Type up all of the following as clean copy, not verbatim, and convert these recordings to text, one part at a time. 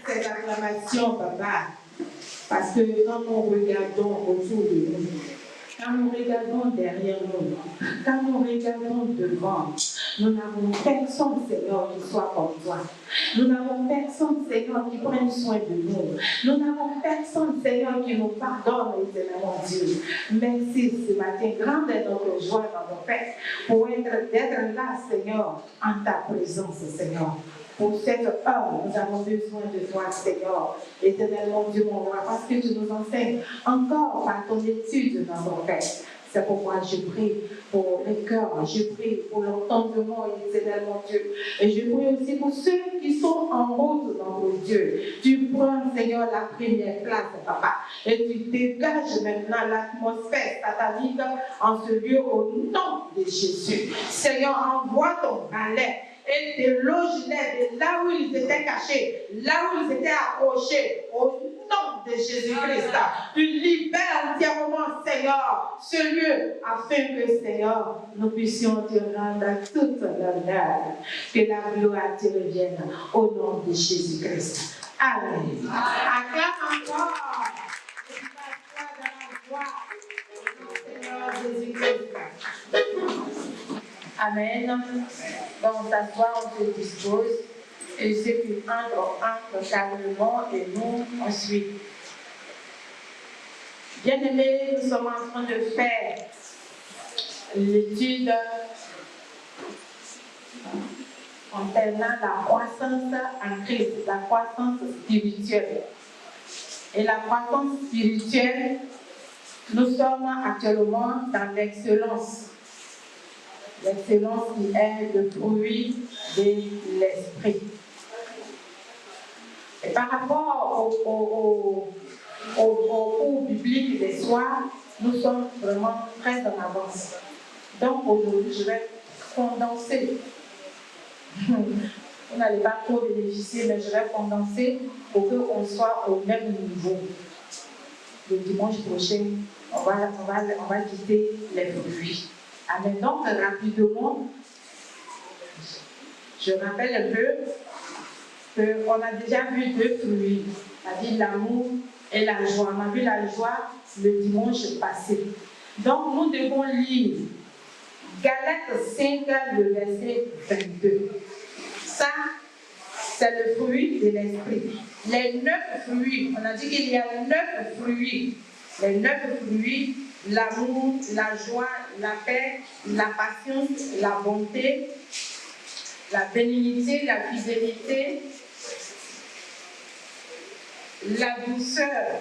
ces acclamations, papa, parce que quand nous regardons autour de nous, quand nous regardons derrière nous, quand nous regardons devant, nous n'avons personne, Seigneur, qui soit comme toi. Nous n'avons personne, Seigneur, qui prenne soin de nous. Nous n'avons personne, Seigneur, qui nous pardonne, éternellement Dieu. Merci ce matin, grande est notre joie dans nos Père, pour d'être là, Seigneur, en ta présence, Seigneur. Pour cette heure, nous avons besoin de toi, Seigneur, éternellement Dieu, mon roi, parce que tu nous enseignes encore par ton étude dans ton Père. C'est pourquoi je prie pour les cœurs, je prie pour l'entendement, éternellement Dieu. Et je prie aussi pour ceux qui sont en route dans mon Dieu. Tu prends, Seigneur, la première place, papa, et tu dégages maintenant l'atmosphère satanique en ce lieu au nom de Jésus. Seigneur, envoie ton balai et déloge-les de là où ils étaient cachés, là où ils étaient accrochés, au nom de Jésus-Christ. Tu libères entièrement, Seigneur, ce lieu, afin que, Seigneur, nous puissions te rendre toute l'honneur, que la gloire te revienne, au nom de Jésus-Christ. Amen. Acclame encore, et tu passeras dans la joie, au nom de Jésus-Christ. Amen. Donc, s'asseoir, on se dispose. Et ceux qui entrent calmement et nous ensuite. Bien-aimés, nous sommes en train de faire l'étude concernant la croissance en Christ, la croissance spirituelle. Et la croissance spirituelle, nous sommes actuellement dans l'excellence. L'excellence qui est le fruit de l'esprit. Et par rapport au cours biblique des soirs, nous sommes vraiment très en avance. Donc aujourd'hui, je vais condenser. Vous n'allez pas trop bénéficier, mais je vais condenser pour qu'on soit au même niveau. Le dimanche prochain, on va quitter les fruits. Amen. Donc, rapidement, je rappelle un peu qu'on a déjà vu deux fruits, c'est-à-dire l'amour et la joie. On a vu la joie le dimanche passé. Donc, nous devons lire Galates 5, le verset 22. Ça, c'est le fruit de l'esprit. Les 9 fruits, on a dit qu'il y a 9 fruits. Les 9 fruits, l'amour, la joie, la paix, la patience, la bonté, la bénignité, la fidélité, la douceur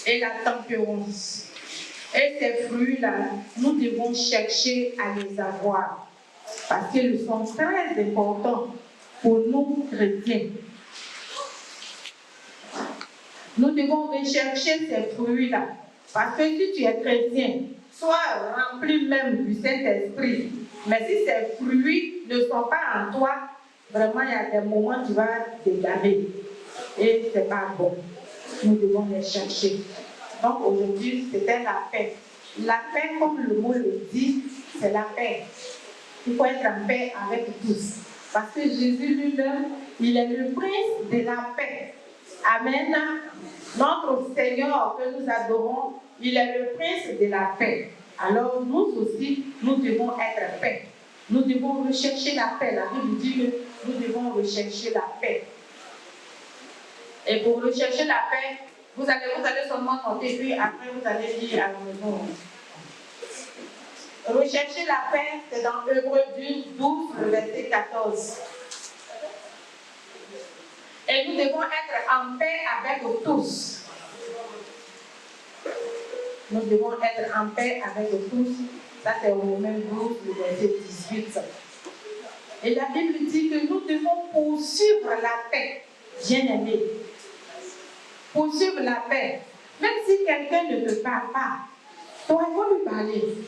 et la tempérance. Et ces fruits-là, nous devons chercher à les avoir parce qu'ils sont très importants pour nous chrétiens. Nous devons rechercher ces fruits-là. Parce que si tu es chrétien, sois rempli même du Saint-Esprit. Mais si ces fruits ne sont pas en toi, vraiment, il y a des moments où tu vas t'égarer. Et ce n'est pas bon. Nous devons les chercher. Donc aujourd'hui, c'était la paix. La paix, comme le mot le dit, c'est la paix. Il faut être en paix avec tous. Parce que Jésus lui-même, il est le prince de la paix. Amen. Notre Seigneur que nous adorons, il est le prince de la paix. Alors nous aussi, nous devons être paix. Nous devons rechercher la paix. La Bible dit que nous devons rechercher la paix. Et pour rechercher la paix, vous allez seulement noter, puis après vous allez lire à la maison. Rechercher la paix, c'est dans Hébreux 12, le verset 14. Et nous devons être en paix avec tous. Nous devons être en paix avec tous. Ça, c'est au Romains 12, le verset 18. Et la Bible dit que nous devons poursuivre la paix, bien-aimés. Poursuivre la paix. Même si quelqu'un ne te parle pas, toi, il faut lui parler. Il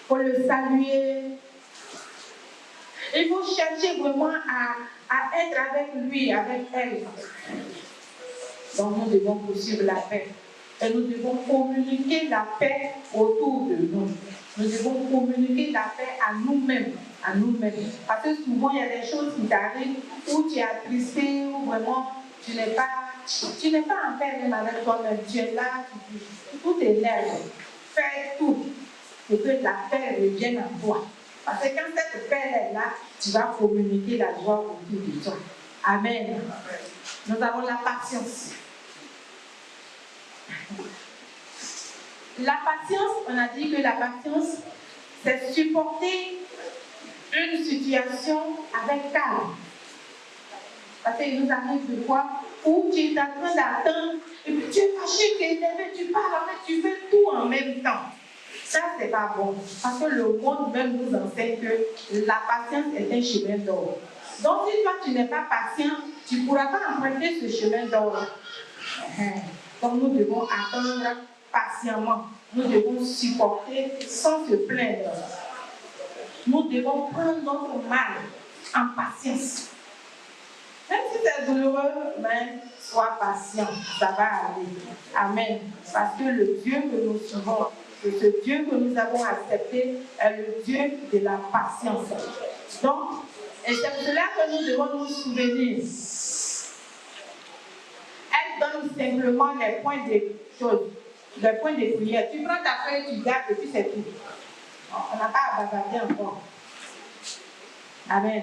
faut le saluer. Il faut chercher vraiment à être avec lui, avec elle. Donc nous devons poursuivre la paix. Et nous devons communiquer la paix autour de nous. Nous devons communiquer la paix à nous-mêmes. à nous-mêmes. Parce que souvent, il y a des choses qui t'arrivent où tu es attristé, où vraiment tu n'es pas en paix même avec toi-même. Tu es là, tout t'énerve. Fais tout pour que la paix revienne en toi. Parce que quand cette paix est là, tu vas communiquer la joie autour de toi. Amen. Nous avons la patience. La patience, on a dit que la patience, c'est supporter une situation avec calme. Parce qu'il nous arrive de quoi? Où tu es en train d'attendre, et puis tu es fâché, tu es énervé, tu parles, en fait, tu fais tout en même temps. Ça, c'est pas bon. Parce que le monde même nous enseigne que la patience est un chemin d'or. Donc, si toi, tu n'es pas patient, tu ne pourras pas emprunter ce chemin d'or. Donc, nous devons attendre patiemment. Nous devons supporter sans se plaindre. Nous devons prendre notre mal en patience. Même si c'est douloureux, mais sois patient, ça va aller. Amen. Parce que le Dieu que nous suivons, que ce Dieu que nous avons accepté, est le Dieu de la patience. Donc, et c'est pour cela que nous devons nous souvenir. Elle donne simplement les points de choses, les points de prière. Tu prends ta feuille, tu gardes et puis c'est tout. On n'a pas à bavarder encore. Amen.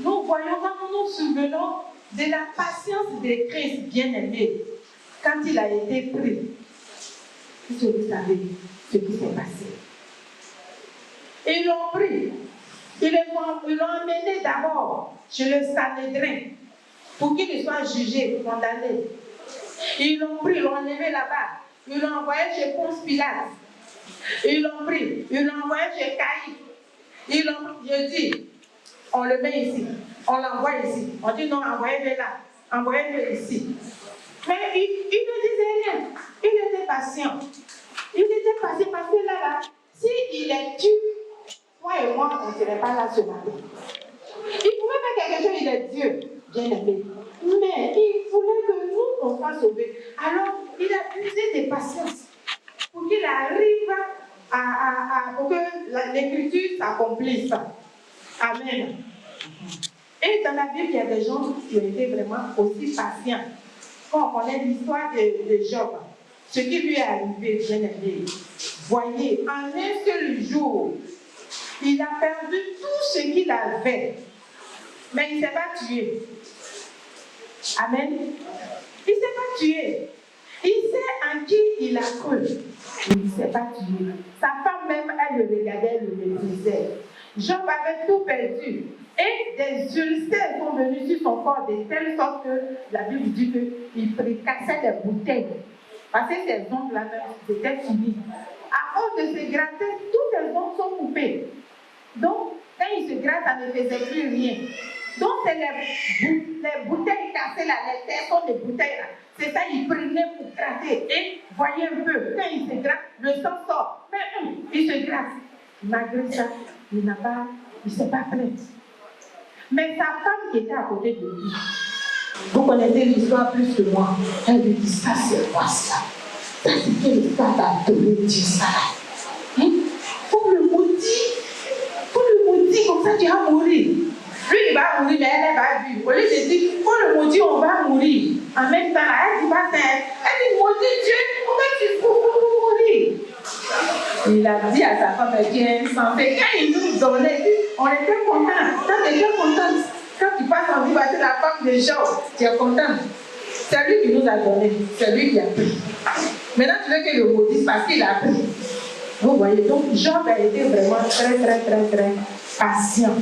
Nous voyons quand nous nous souvenons de la patience de Christ bien-aimé quand il a été pris. Est-ce que vous savez ce qui s'est passé? Ils l'ont pris. Ils l'ont emmené d'abord chez le Sanhédrin pour qu'il soit jugé, condamné. Ils l'ont pris, ils l'ont enlevé là-bas. Ils l'ont envoyé chez Ponce Pilate. Ils l'ont pris, ils l'ont envoyé chez Caïphe. Je dis, on le met ici, on l'envoie ici. On dit non, envoyez-le là, envoyez-le ici. Mais il ne disait rien. Il était patient. Il était patient parce que là, s'il est tué, toi et moi, on ne serait pas là ce matin. Il pouvait faire quelque chose, il est Dieu, bien aimé. Mais il voulait que nous, on soit sauvés. Alors, il a usé de patience pour qu'il arrive pour que l'écriture s'accomplisse. Amen. Et dans la Bible, il y a des gens qui ont été vraiment aussi patients. Quand on connaît l'histoire de Job, ce qui lui est arrivé, bien aimé, voyez, en un seul jour, il a perdu tout ce qu'il avait. Mais il ne s'est pas tué. Amen. Il ne s'est pas tué. Il sait en qui il a cru. Il ne s'est pas tué. Sa femme même, elle le regardait, elle le méprisait. Job avait tout perdu. Et des ulcères sont venus sur son corps de telle sorte que la Bible dit qu'il cassait des bouteilles. Parce que ses ongles-là, c'était fini. À cause de se gratter, tous ses ongles sont coupés. Donc, quand il se gratte, ça ne faisait plus rien. Donc, c'est les bouteilles cassées là, les terres sont des bouteilles là. C'est ça, il prenait pour gratter. Et voyez un peu, quand il se gratte, le sang sort. Mais il se gratte. Malgré ça, il ne s'est pas plaint. Mais sa femme qui était à côté de lui, vous connaissez l'histoire plus que moi. Elle lui dit, ça c'est quoi ça? Ça c'est quelle histoire t'a donné dire ça? Faut le maudire comme ça tu vas mourir. Lui il va mourir mais elle va vivre. Au lieu de dire, faut le maudire, on va mourir. En même temps, elle dit pas ça. Elle dit, maudit Dieu, pourquoi tu faut mourir? Il a dit à sa femme, tiens, santé. Quand il nous donnait, on était contents. Quand tu étais contente, quand tu passes en vie avec la femme de Job, tu es content. C'est lui qui nous a donné, c'est lui qui a pris. Maintenant, tu veux qu'il le maudisse parce qu'il a pris. Vous voyez, donc Job a été vraiment très patient.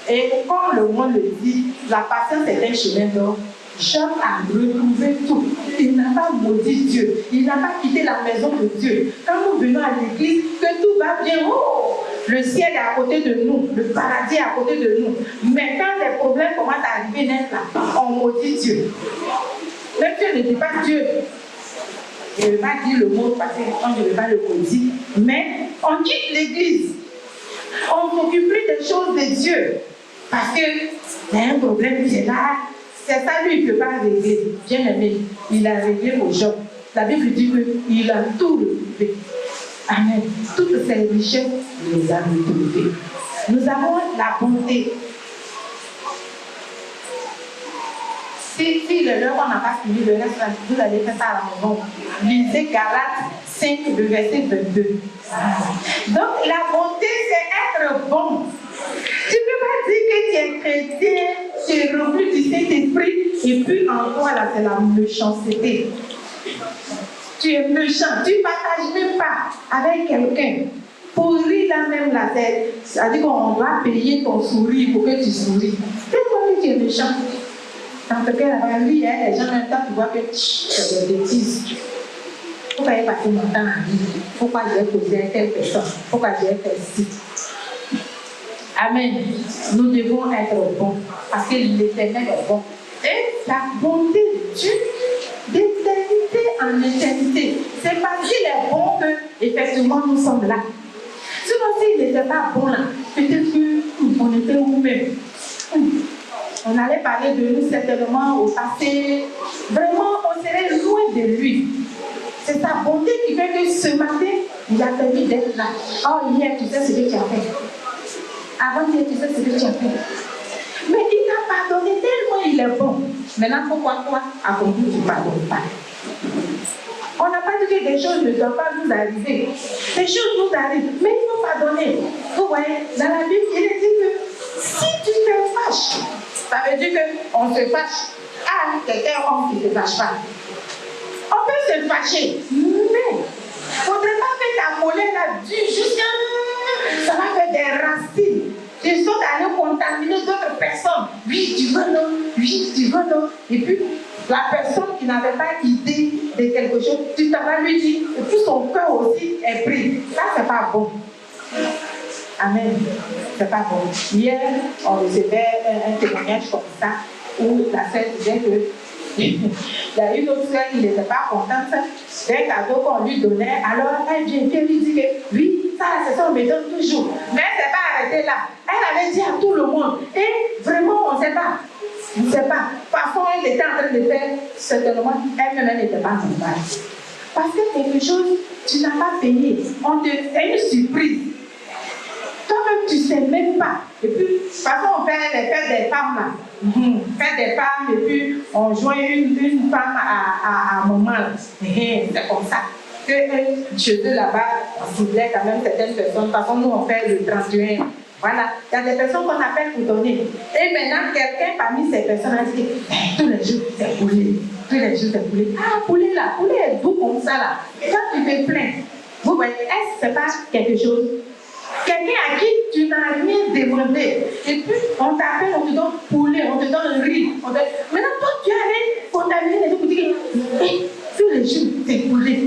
Et comme le monde le dit, la patience est un chemin d'or. Job a retrouvé tout. Il n'a pas maudit Dieu. Il n'a pas quitté la maison de Dieu. Quand nous venons à l'église, que tout va bien. Oh, le ciel est à côté de nous. Le paradis est à côté de nous. Mais quand les problèmes commencent à arriver net là, on maudit Dieu. Même Dieu ne dit pas Dieu. Je ne vais pas dire le mot parce qu'on ne veut pas le maudire. Mais on quitte l'église. On ne s'occupe plus des choses de Dieu. Parce qu'il y a un problème qui est là. C'est ça, lui, il ne peut pas régler. Bien aimé, il a réglé pour Job. La Bible dit qu'il a tout retrouvé. Amen. Toutes ces richesses, il les a retrouvées. Nous avons la bonté. Si le leur on n'a pas fini, le reste, vous allez faire ça à la maison. Lisez Galates 5, le verset 22. Donc, la bonté, c'est être bon. Tu ne peux pas dire que tu es chrétien, tu es rempli du Saint-Esprit, et puis en toi, là, c'est la méchanceté. Tu es méchant, tu ne partages même pas avec quelqu'un. Pourri là même la tête. C'est-à-dire qu'on doit payer ton sourire pour que tu souris. C'est quoi que tu es méchant? Dans ce cas, la vie, les gens, en même temps, tu vois que c'est des bêtises. Pourquoi j'ai passé mon temps à vivre? Pourquoi j'ai posé à telle personne? Pourquoi j'ai fait ci? Amen. Nous devons être bons parce que l'Éternel est bon. Et la bonté de Dieu, d'éternité en éternité, c'est parce qu'il est bon que, effectivement, nous sommes là. Sinon, s'il n'était pas bon là, peut-être qu'on était où-même. On allait parler de nous certainement au passé. Vraiment, on serait loin de lui. C'est sa bonté qui fait que ce matin, il a permis d'être là. Oh, hier, tu sais ce que tu as fait. Avant-hier, tu sais ce que tu as fait. Mais il t'a pardonné tellement il est bon. Maintenant, pourquoi toi, à ton tour, tu ne pardonnes pas? On n'a pas dit que des choses ne doivent pas nous arriver. Des choses nous arrivent, mais il faut pardonner. Vous voyez, dans la Bible, il est dit que si tu te fâches, ça veut dire qu'on se fâche. Ah, quelqu'un homme qui ne se fâche pas. On peut se fâcher, mais il ne faudrait pas que ta colère là dure jusqu'à... Ça va faire des racines. De sorte à aller contaminer d'autres personnes. Oui, tu veux non. Oui, tu veux non. Et puis, la personne qui n'avait pas idée de quelque chose, tu t'en vas lui dire, et puis son cœur aussi est pris. Ça, c'est pas bon. Amen. C'est pas bon. Hier, on recevait un témoignage comme ça, où la sœur disait que il y a une autre sœur qui n'était pas contente d'un cadeau qu'on lui donnait. Alors, elle vient et lui dit que oui, ça, c'est ça, on me donne toujours. Mais elle ne s'est pas arrêtée là. Elle avait dit à tout le monde. Et vraiment, on ne sait pas. On ne sait pas. Parfois, elle était en train de faire certainement, elle-même n'était pas normale. Parce que quelque chose, tu n'as pas payé. C'est une surprise. Toi-même, tu ne sais même pas. Et puis, parfois, on fait les fêtes des femmes là. Fête des femmes, et puis on joint une femme à un moment. C'est comme ça. Que chez eux là-bas, on ciblait quand même certaines personnes. Par contre, nous, on fait le 31. Voilà. Il y a des personnes qu'on appelle pour donner. Et maintenant, quelqu'un parmi ces personnes a dit tous les jours, c'est poulet. Tous les jours, c'est poulet. Ah, poulet là, poulet est doux comme ça là. Toi, tu fais plein. Vous voyez, est-ce que c'est pas quelque chose? Quelqu'un à qui tu n'as rien demandé. Et puis, on t'appelle, on te donne poulet, on te donne riz. Maintenant, toi, tu as rien contaminé les gens pour dire tous les jours, c'est poulet.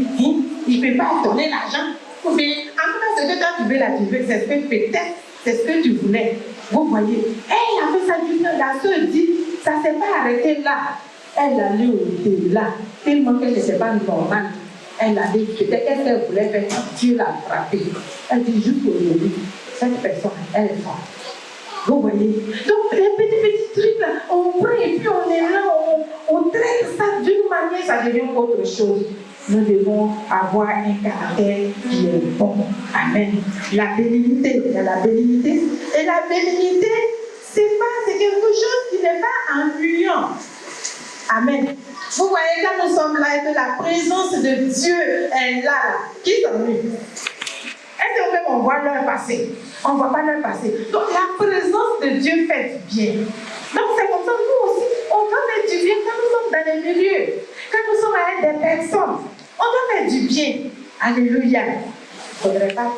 Il ne peut pas donner l'argent. Mais en tout cas, ce que toi, tu veux là, c'est ce que peut-être, c'est ce que tu voulais. Vous voyez, elle a fait ça du temps. La soeur dit, ça ne s'est pas arrêté là. Elle allait au-delà, tellement qu'elle n'était pas normale. Elle a dit, peut-être qu'elle voulait faire, Dieu l'a frappée. Elle dit, juste aujourd'hui, cette personne, elle est forte. Vous voyez? Donc, les petits trucs là, on prend et puis on est là, on traite ça d'une manière, ça devient autre chose. Nous devons avoir un caractère qui est bon. Amen. La bénignité, il y a la bénignité. Et la bénignité, c'est quelque chose qui n'est pas ennuyant. Amen. Vous voyez, quand nous sommes là et que la présence de Dieu est là, qui s'ennuie? Est-ce que même on voit l'heure passer? On ne voit pas l'heure passer. Donc la présence de Dieu fait du bien. Donc c'est comme ça, nous aussi, on doit faire du bien quand nous sommes dans les milieux. Quand nous sommes avec des personnes, on doit faire du bien. Alléluia. Il ne faudrait pas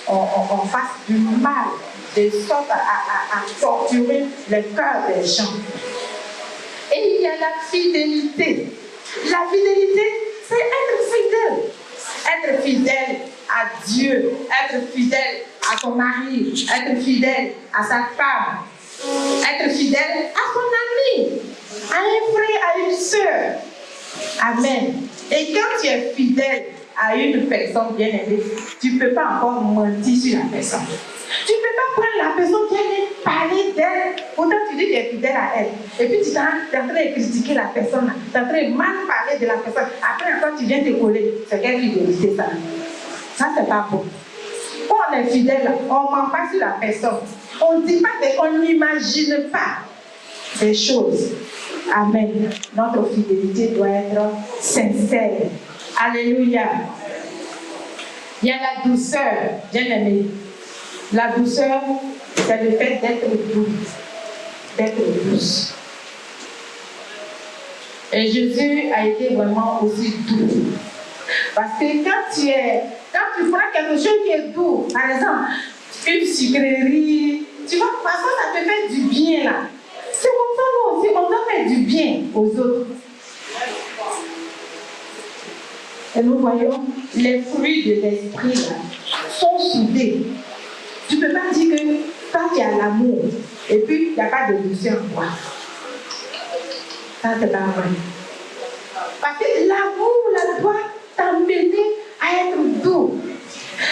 qu'on fasse du mal de sorte à torturer le cœur des gens. Et il y a la fidélité. La fidélité, c'est être fidèle. Être fidèle à Dieu, être fidèle à son mari, être fidèle à sa femme, être fidèle à son ami, à un frère, à une sœur. Amen. Et quand tu es fidèle à une personne bien aimée, tu ne peux pas encore mentir sur la personne. Tu ne peux pas prendre la personne qui vient parler d'elle. Pourtant, tu dis que tu es fidèle à elle. Et puis, tu es en train de critiquer la personne. Tu es en train de mal parler de la personne. Après, encore, tu viens te coller. C'est quelle fidélité, ça? Ça, c'est pas bon. Quand on est fidèle, on ne ment pas sur la personne. On ne dit pas qu'on n'imagine pas des choses. Amen. Notre fidélité doit être sincère. Alléluia. Il y a la douceur, bien aimé. La douceur, c'est le fait d'être doux, d'être douce. Et Jésus a été vraiment aussi doux. Parce que quand tu prends quelque chose qui est doux, par exemple, une sucrerie, tu vois, parce que ça te fait du bien là. C'est comme ça, nous aussi, on doit faire du bien aux autres. Et nous voyons, les fruits de l'esprit là, sont soudés. Tu ne peux pas dire que quand il y a l'amour, et puis il n'y a pas de douceur en toi. Ça, c'est pas vrai. Parce que l'amour là, doit t'amener à être doux.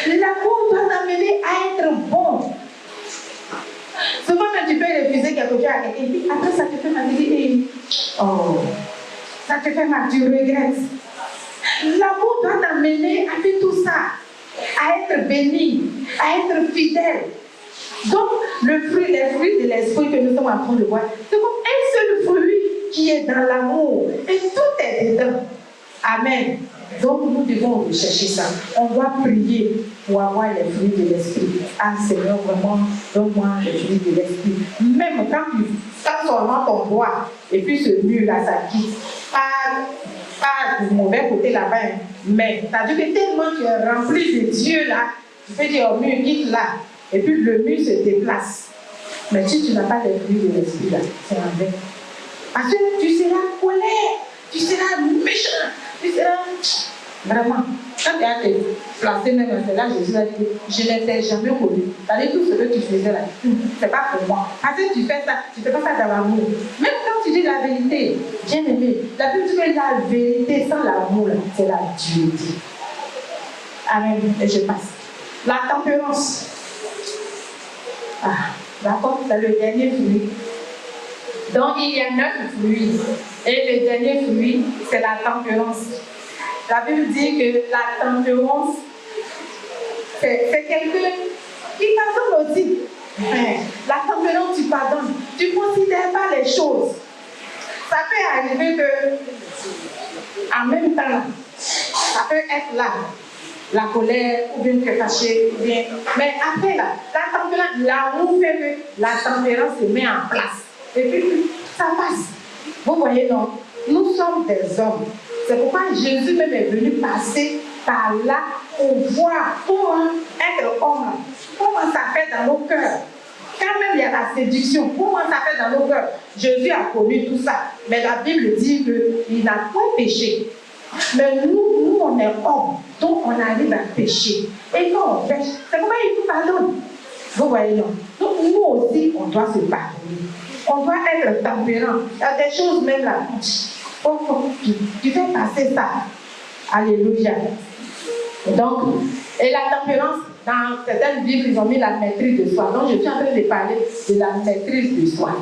L'amour doit t'amener à être bon. Souvent, quand tu peux refuser quelque chose à quelqu'un, et puis après, ça te fait mal. Oh, ça te fait mal, tu regrettes. L'amour doit t'amener à faire tout ça, à être béni, à être fidèle. Donc, les fruits de l'esprit que nous sommes en train de voir, c'est comme un seul fruit qui est dans l'amour. Et tout est dedans. Amen. Donc, nous devons rechercher ça. On doit prier pour avoir les fruits de l'esprit. Ah, Seigneur, vraiment, donne-moi les fruits de l'esprit. Même quand seulement ton doigt, et puis ce mur-là, ça quitte. Pas du mauvais côté là-bas, mais ça veut dire que tellement tu es rempli de Dieu là, tu peux dire au mur, quitte là, et puis le mur se déplace. Mais si tu n'as pas les fruits de l'esprit là, c'est en vain. Parce que tu seras colère, tu seras méchant, tu seras. Vraiment, quand tu as été placé même dans cela, Jésus a dit, je ne t'ai jamais connu. C'est-à-dire tout ce que tu faisais là, c'est pas pour moi. Parce que tu fais ça, tu ne fais pas ça dans l'amour. Même quand tu dis la vérité, bien aimé, la Bible dit que la vérité sans l'amour, c'est la dureté. Amen. Et je passe. La tempérance. Ah, d'accord, c'est le dernier fruit. Donc il y a 9 fruits. Et le dernier fruit, c'est la tempérance. La Bible dit que la tempérance, c'est quelqu'un qui pardonne aussi. La tempérance, tu pardonnes. Tu ne considères pas les choses. Ça peut arriver que, en même temps, ça peut être là, la colère, ou bien tu es fâché, ou bien. Mais après, là, la tempérance, l'amour fait que la tempérance se met en place. Et puis, ça passe. Vous voyez, non? Nous sommes des hommes. C'est pourquoi Jésus même est venu passer par là pour voir comment être homme, comment ça fait dans nos cœurs. Quand même il y a la séduction, comment ça fait dans nos cœurs. Jésus a connu tout ça, mais la Bible dit qu'il n'a point péché. Mais nous on est hommes, donc on arrive à pécher. Et quand on pêche, c'est pourquoi il nous pardonne. Vous voyez, non? Donc nous aussi, on doit se pardonner. On doit être tempérant. Il y a des choses même là. Tu fais passer ça. Alléluia. Donc, et la tempérance, dans certaines Bibles, ils ont mis la maîtrise de soi. Donc, je suis en train de parler de la maîtrise de soi.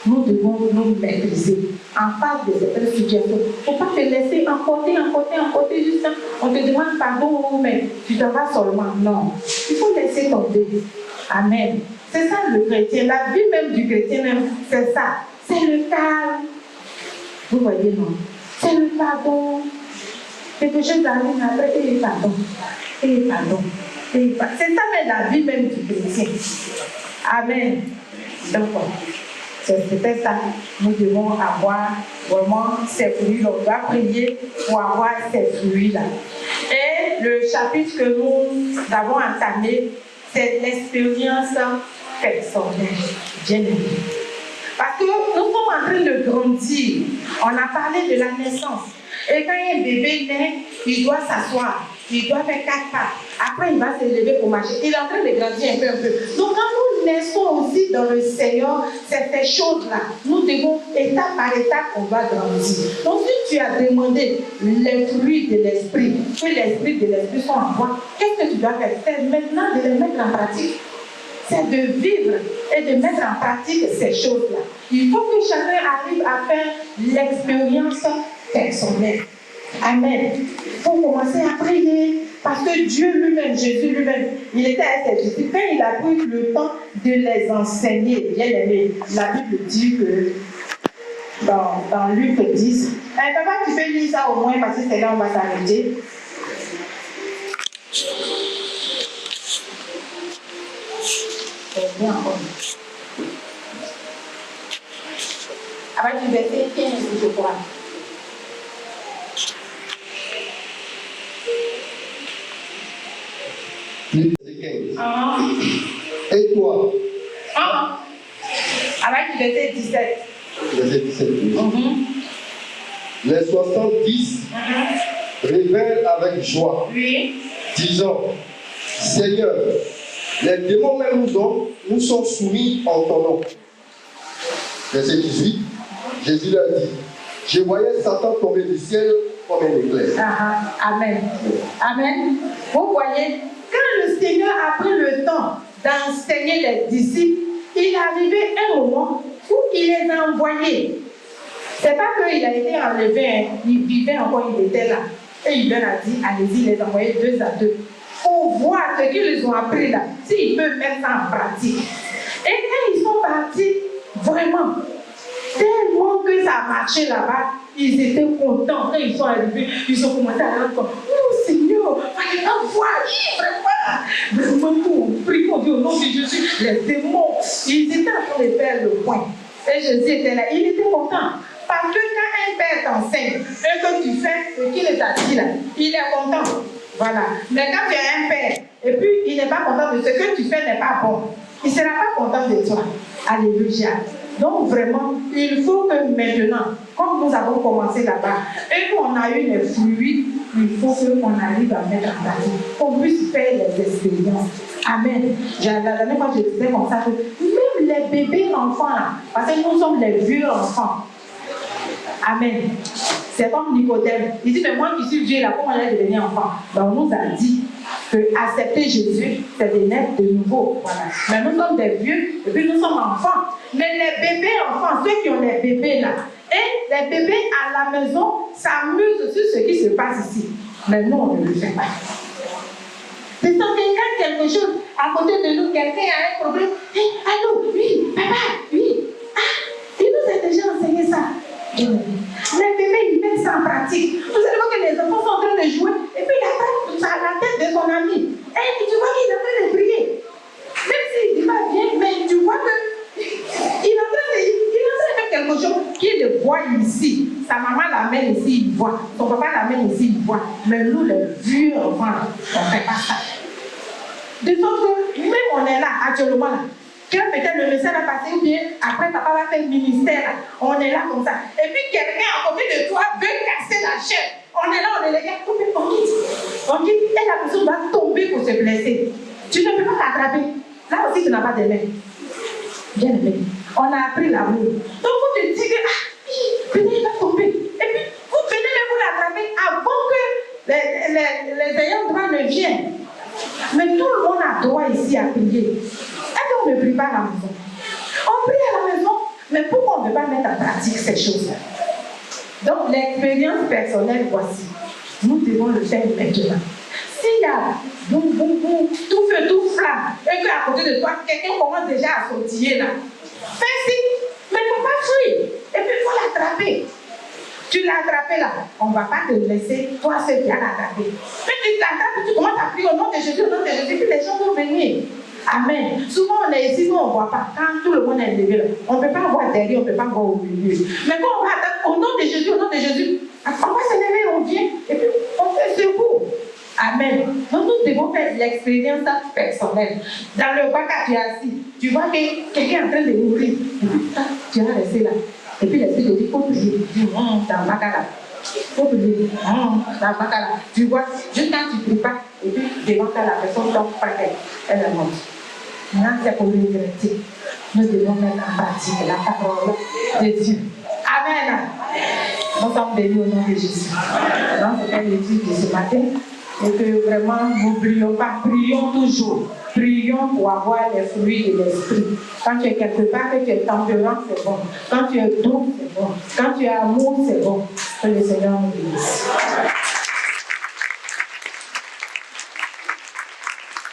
Nous devons nous maîtriser en face de certaines situations. Il ne faut pas te laisser emporter juste. On te demande pardon, mais tu te vas seulement. Non. Il faut laisser tomber. Amen. C'est ça le chrétien. La vie même du chrétien, même, c'est ça. C'est le calme. Vous voyez, non? C'est le pardon. Quelque chose arrive après, et pardon. Et pardon. Et pardon. C'est ça, mais la vie même du chrétien. Amen. Donc, c'est ça. Nous devons avoir vraiment ces fruits. On doit prier pour avoir ces fruits-là. Et le chapitre que nous avons entamé, c'est l'expérience personnelle. Bien aimé. Parce que nous sommes en train de grandir. On a parlé de la naissance. Et quand un bébé naît, il doit s'asseoir. Il doit faire 4 pas. Après, il va se lever pour marcher. Il est en train de grandir un peu. Donc, quand nous naissons aussi dans le Seigneur, c'est ces choses-là. Nous devons, étape par étape, on va grandir. Donc, si tu as demandé les fruits de l'esprit, que l'esprit de l'esprit sont en toi, qu'est-ce que tu dois faire? C'est maintenant de les mettre en pratique. C'est de vivre et de mettre en pratique ces choses-là. Il faut que chacun arrive à faire l'expérience personnelle. Amen. Il faut commencer à prier, Parce que Dieu lui-même, Jésus lui-même, il était à ses disciples. Quand il a pris le temps de les enseigner, bien aimé, la Bible dit que dans Luc 10, papa, tu peux lire ça au moins parce que c'est là où on va s'arrêter. C'est bien encore. Après du verset 15, je crois. Verset 15. Et toi? Avec du verset 17. Verset 17. Les 70 révèlent avec joie, disant, Seigneur, les démons même nous sont soumis en ton nom. Verset 18, Jésus leur dit, je voyais Satan tomber du ciel comme un éclair. Amen. Amen. Vous voyez, quand le Seigneur a pris le temps d'enseigner les disciples, il est arrivé un moment où il les a envoyés. C'est pas qu'il a été enlevé, il vivait encore, il était là. Et il leur a dit, allez-y, les envoyer 2 à 2. Pour voir ce qu'ils ont appris là, s'ils peuvent mettre ça en pratique. Et quand ils sont partis, vraiment, tellement que ça a marché là-bas, ils étaient contents. Quand ils sont arrivés, ils ont commencé à leur dire, oh Seigneur, fallait pas voir, vraiment, nous, prions Dieu au nom de Jésus, les démons, ils étaient en train de faire le point. Et Jésus était là, il était content. Parce que quand un père t'enseigne et que tu fais ce qu'il t'a dit là, il est content. Voilà. Mais quand tu es un père et puis il n'est pas content de ce que tu fais n'est pas bon, il ne sera pas content de toi. Alléluia. Donc vraiment, il faut que maintenant, comme nous avons commencé là-bas, et qu'on a eu les fruits, il faut qu'on arrive à mettre en pratique, qu'on puisse faire les expériences. Amen. La dernière fois, je disais comme ça que même les bébés enfants là, parce que nous sommes les vieux enfants. Amen. C'est comme Nicodème. Il dit, mais moi qui suis vieux là, comment j'allais devenir enfant? Ben, on nous a dit que accepter Jésus, c'est de naître de nouveau. Voilà. Mais nous sommes des vieux et puis nous sommes enfants. Mais les bébés enfants, ceux qui ont les bébés là, et les bébés à la maison s'amusent sur ce qui se passe ici. Mais nous, on ne le fait pas. C'est quand quelqu'un a quelque chose à côté de nous, quelqu'un a un problème. Hey, allô, oui, papa, oui. Ah, il nous a déjà enseigné ça. Les bébés, ils mettent ça en pratique. Vous allez voir que les enfants sont en train de jouer et puis il attrape la tête de son ami. Et tu vois qu'il est en train de prier. Même s'il ne dit pas bien, mais tu vois qu'il est en train de faire quelque chose qu'il le voit ici. Sa maman l'amène ici, il voit. Son papa l'amène ici, il voit. Mais nous, les vieux enfants, on ne fait pas ça. De sorte que même on est là, actuellement là. Quand peut-être le message va passer ou bien après papa va faire le ministère, on est là comme ça. Et puis quelqu'un à côté de toi veut casser la chaîne. On est là, on est les gars, on quitte. Et la personne va tomber pour se blesser. Tu ne peux pas t'attraper. Là aussi, tu n'as pas de main. Bien aimé. On a appris l'amour. Donc vous te dites que, venez, il va tomber. Et puis vous venez de vous l'attraper avant que les ayants droit ne viennent. Mais tout le monde a droit ici à prier. Est-ce qu'on ne prie pas à la maison? On prie à la maison, mais pourquoi on ne peut pas mettre en pratique ces choses-là? Donc, l'expérience personnelle, voici. Nous devons le faire maintenant. S'il y a boum, boum, boum, tout feu, tout flamme, et qu'à côté de toi, quelqu'un commence déjà à sautiller là, fais-y, mais il ne faut pas fuir. Et puis, il faut l'attraper. Tu l'as attrapé là, on ne va pas te laisser, toi seul bien l'attraper. Puis tu l'attrapes, tu commences à prier au nom de Jésus, puis les gens vont venir. Amen. Souvent on est ici, nous on ne voit pas. Quand tout le monde est levé là, on ne peut pas voir derrière, on ne peut pas voir au milieu. Mais quand on va attendre, au nom de Jésus, on va se lever, on vient, et puis on fait secours. Amen. Donc nous devons faire l'expérience personnelle. Dans le bac tu es assis, tu vois que quelqu'un est en train de mourir, et puis tu vas rester là. Et puis l'esprit te dit, il faut prier. Tu dis, dans le bac là. Il faut prier. Dans le bac là. Tu vois, juste quand tu ne pries pas, et puis devant toi, la personne tombe par terre, elle est morte. Maintenant, c'est pour le regretter. Nous devons mettre en pratique la parole de Dieu. Amen. Nous sommes bénis au nom de Jésus. Donc, c'était l'étude de ce matin. Et que vraiment, n'oublions pas, prions toujours. Prions pour avoir les fruits de l'esprit. Quand tu es quelque part, que tu es tempérant, c'est bon. Quand tu es doux, c'est bon. Quand tu es amour, c'est bon. Que le Seigneur nous bénisse.